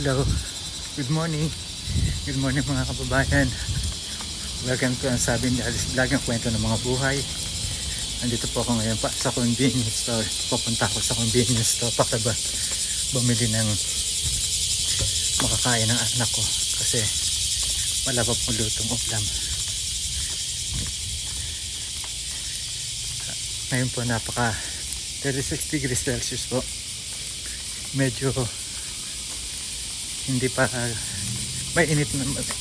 Hello, good morning. Good morning mga kababayan. Welcome to ang Sabi ni Alice Vlog, ang kwento ng mga buhay. Nandito po ako ngayon pa sa convenience store. Pupunta ako sa convenience store para ba bumili ng makakain ng anak ko kasi wala pa pong lutong ulam. Ngayon po napaka 36 degrees Celsius po. Medyo hindi pa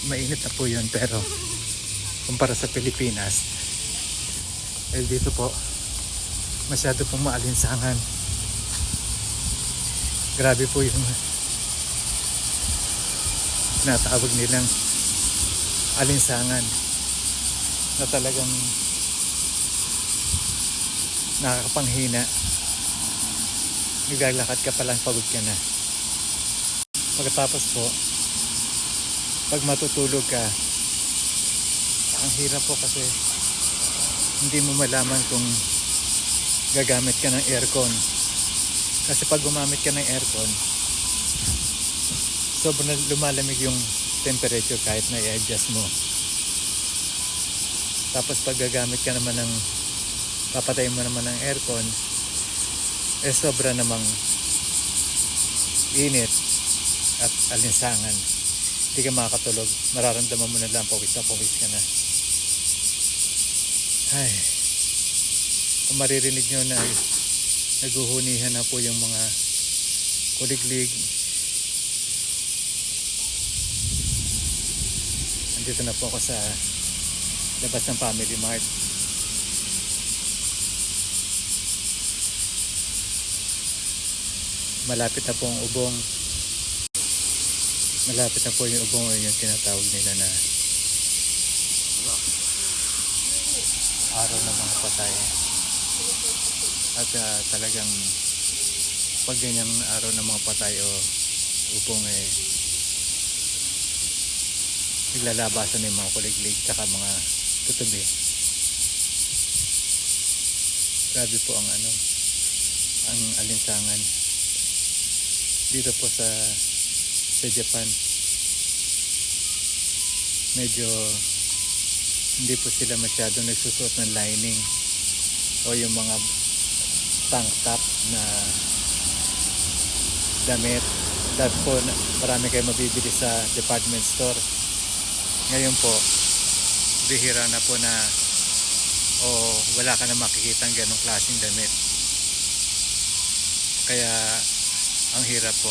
mainit na po yun, pero kumpara sa Pilipinas dito po masyado pong maalinsangan. Grabe po yung natawag nilang alinsangan na talagang nakakapanghina. Naglalakad ka palang pagod ka na. Pagkatapos po, pag matutulog ka, ang hirap po kasi hindi mo malaman kung gagamit ka ng aircon. Kasi pag gumamit ka ng aircon, sobrang lumalamig yung temperature kahit na i-adjust mo. Tapos pag gagamit ka naman ng, papatayin mo naman ng aircon, sobra namang init at alinsangan. Hindi ka makakatulog. Mararamdaman mo na lang, pawis ka na. Ay, kung maririnig nyo na naguhunihan na po yung mga kuliglig. Andito na po ako sa labas ng Family Mart. Malapit na po ang ubong. Malapit na po yung ubong, yung tinatawag nila na araw ng mga patay. At talagang pag ganyang araw ng mga patay o ubong naglalabasan ng mga kuliglig tsaka mga tutubi. Grabe po ang ang alinsangan dito po sa Japan. Medyo hindi po sila masyadong nagsusuot ng lining o yung mga tank top na damit. Dahil po marami kayo mabibili sa department store. Ngayon po bihira na po na wala ka na makikitang ganong klaseng damit, kaya ang hirap po.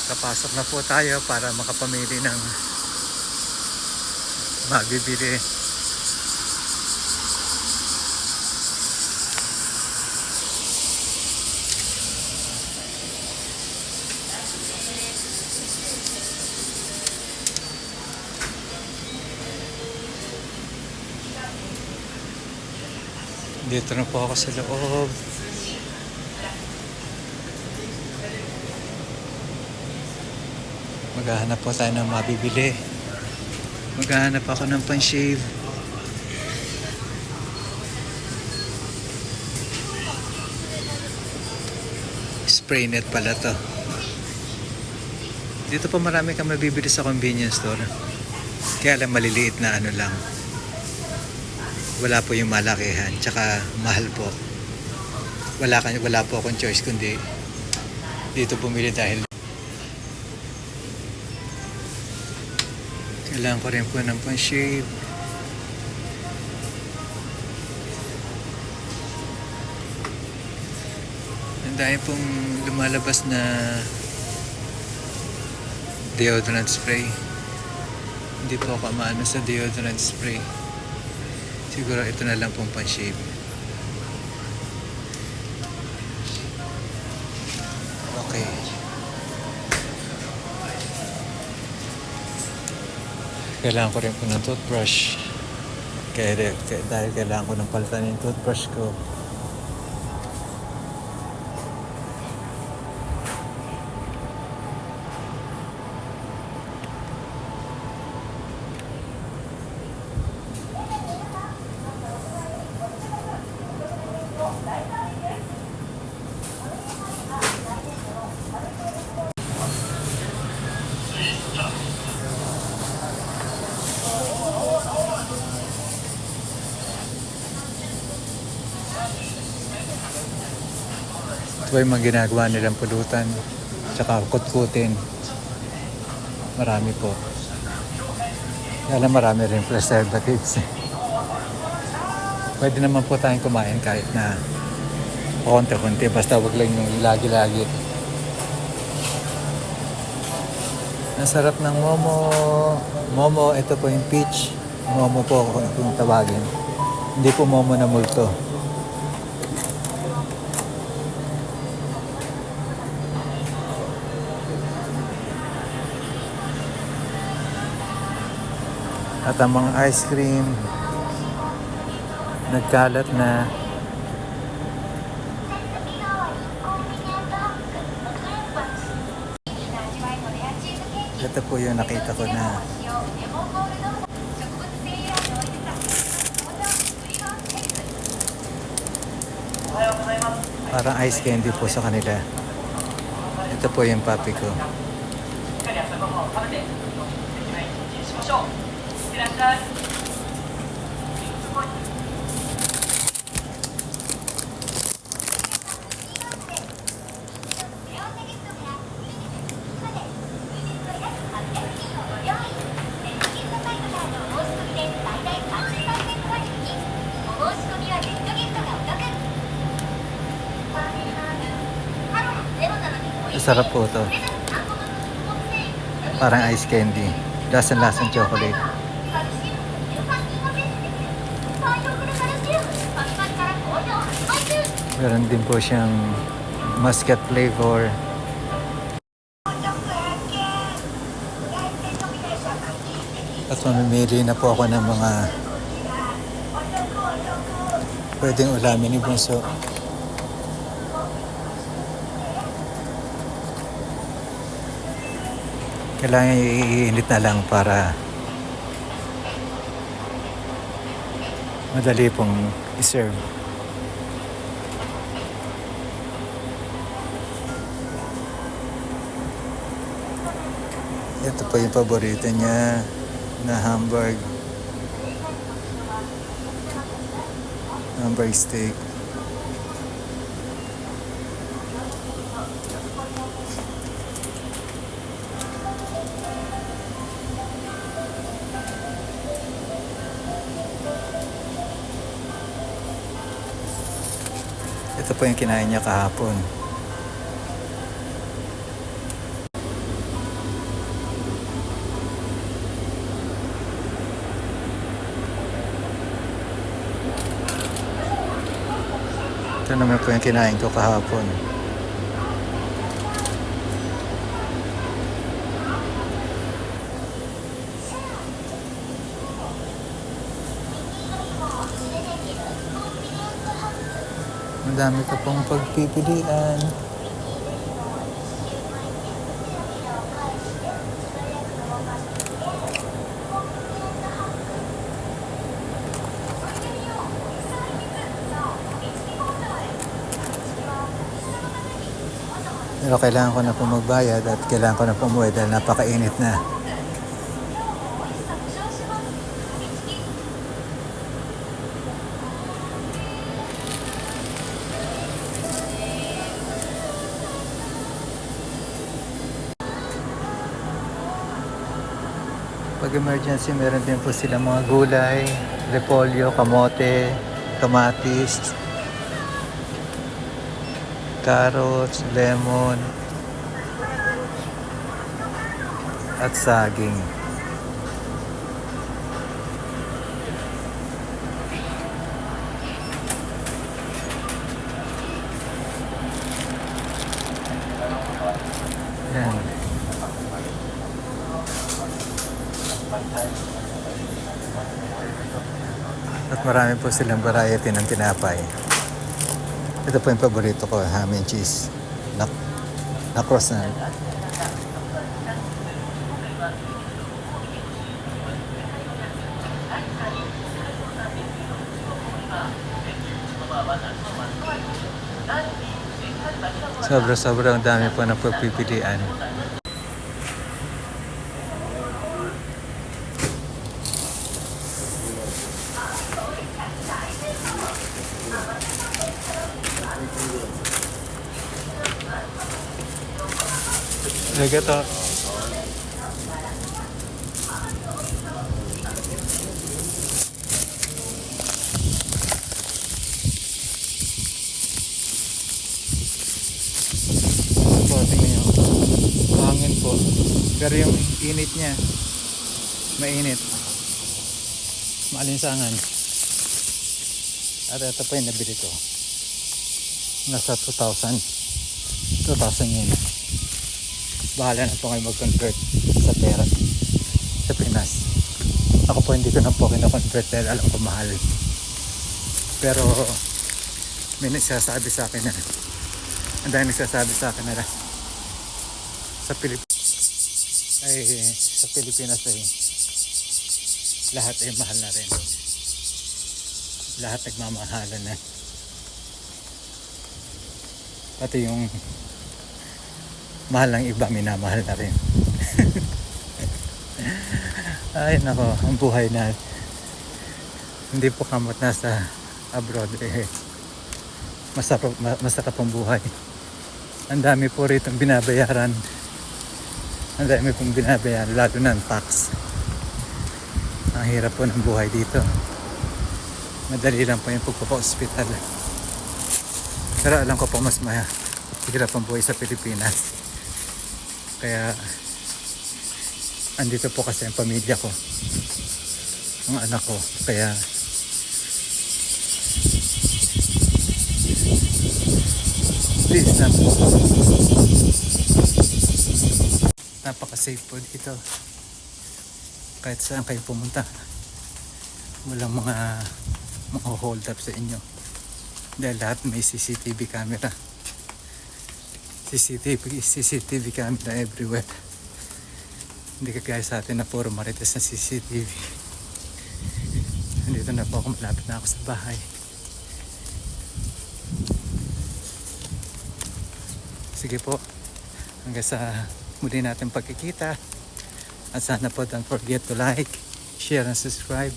Kapasok na po tayo para makapamili ng mabibili. Dito na po ako sa loob. Maghahanap po tayo ng mabibili. Maghahanap ako ng pan-shave. Spray net pala to. Dito po marami kang mabibili sa convenience store. Kaya lang maliliit na lang. Wala po yung malakihan. Tsaka mahal po. Wala po akong choice kundi dito bumili dahil kailangan ko rin po ng pan-shave. Ang dami pong lumalabas na deodorant spray. Hindi po ako maano sa deodorant spray. Siguro ito na lang pong pan-shave. Okay. Kailangan ko rin po ng toothbrush. Dahil kailangan ko ng palitan yung toothbrush ko. Ito yung mga ginagawa nilang pulutan. Tsaka kutkutin. Marami po. Kaya marami rin preservatives. Pwede naman po tayong kumain kahit na konti-konti. Basta wag lang yung lagi-lagi. Nasarap ng momo. Momo, ito po yung peach. Momo po kung tawagin. Hindi po momo na multo. At ang mga ice cream, nagkalat na. Ito po yung nakita ko na parang ice candy po sa kanila. Ito po yung papi ko. Masarap po ito. Parang ice candy. Lasang-lasang chocolate. Meron din po siyang muscat flavor. At mamimili na po ako ng mga pwedeng ulamin ni Bunso. Kailangan iinit na lang para madali pong i-serve. Ito po yung paborito niya na hamburg steak. Ito po yung kinain niya kahapon. Ito naman po yung kinain ko kahapon. Ang dami ka pong pagpipilian. Pero kailangan ko na po magbayad at kailangan ko na po umuwi dahil napakainit na. Pag emergency, meron din po sila mga gulay, repolyo, kamote, kamatis, carrots, lemon, at saging. Yan. At marami po silang variety ng tinapay. Ito po yung paborito ko, ham and cheese. Na croissant. Sobrang dami po na pagpipilian. Arigato. Po, tingnan nyo. Hangin po. Pero yung init niya, mainit. Maalinsangan. At ito po yung nabili ko. Nasa 2,000 yen. Bahala na po kayo mag-convert sa pera sa Pinas. Ako po hindi ko na po kina-convert dahil alam ko mahal. Pero may nagsasabi sa akin na ang dahil nagsasabi sa akin na sa Pilipinas ay lahat ay mahal na rin. Lahat nagmamahalan na. Pati yung mahal ng iba, minamahal na rin. Ay nako, ang buhay na hindi po kamot nasa abroad masarap ang buhay. Ang dami po rito binabayaran. Ang dami pong binabayaran, lalo na ang tax. Ang hirap po ng buhay dito. Madali lang po yung pagpapa-hospital. Pero alam ko po mas mahirap ang buhay sa Pilipinas. Kaya andito po kasi ang pamilya ko, ang anak ko. Kaya please na po. Napaka-safe po dito. Kahit saan kayo pumunta, walang mga hold up sa inyo. Dahil lahat may CCTV camera. CCTV camera everywhere. Hindi kagaya sa atin na puro marites na CCTV. Nandito na po ako, malapit na ako sa bahay. Sige po, hanggang sa muli natin pagkikita. At sana po don't forget to like, share, and subscribe.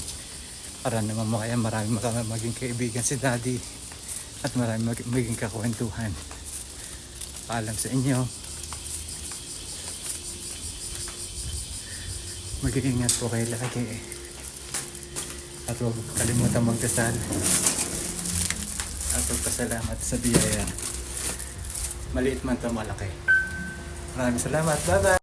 Para naman marami maging kaibigan si Daddy. At marami maging kakwentuhan. Paalam sa inyo. Mag-iingat po kayo lagi. At huwag kalimutan magdasal. At magpasalamat sa biyaya. Maliit man ito malaki. Maraming salamat. Bye bye!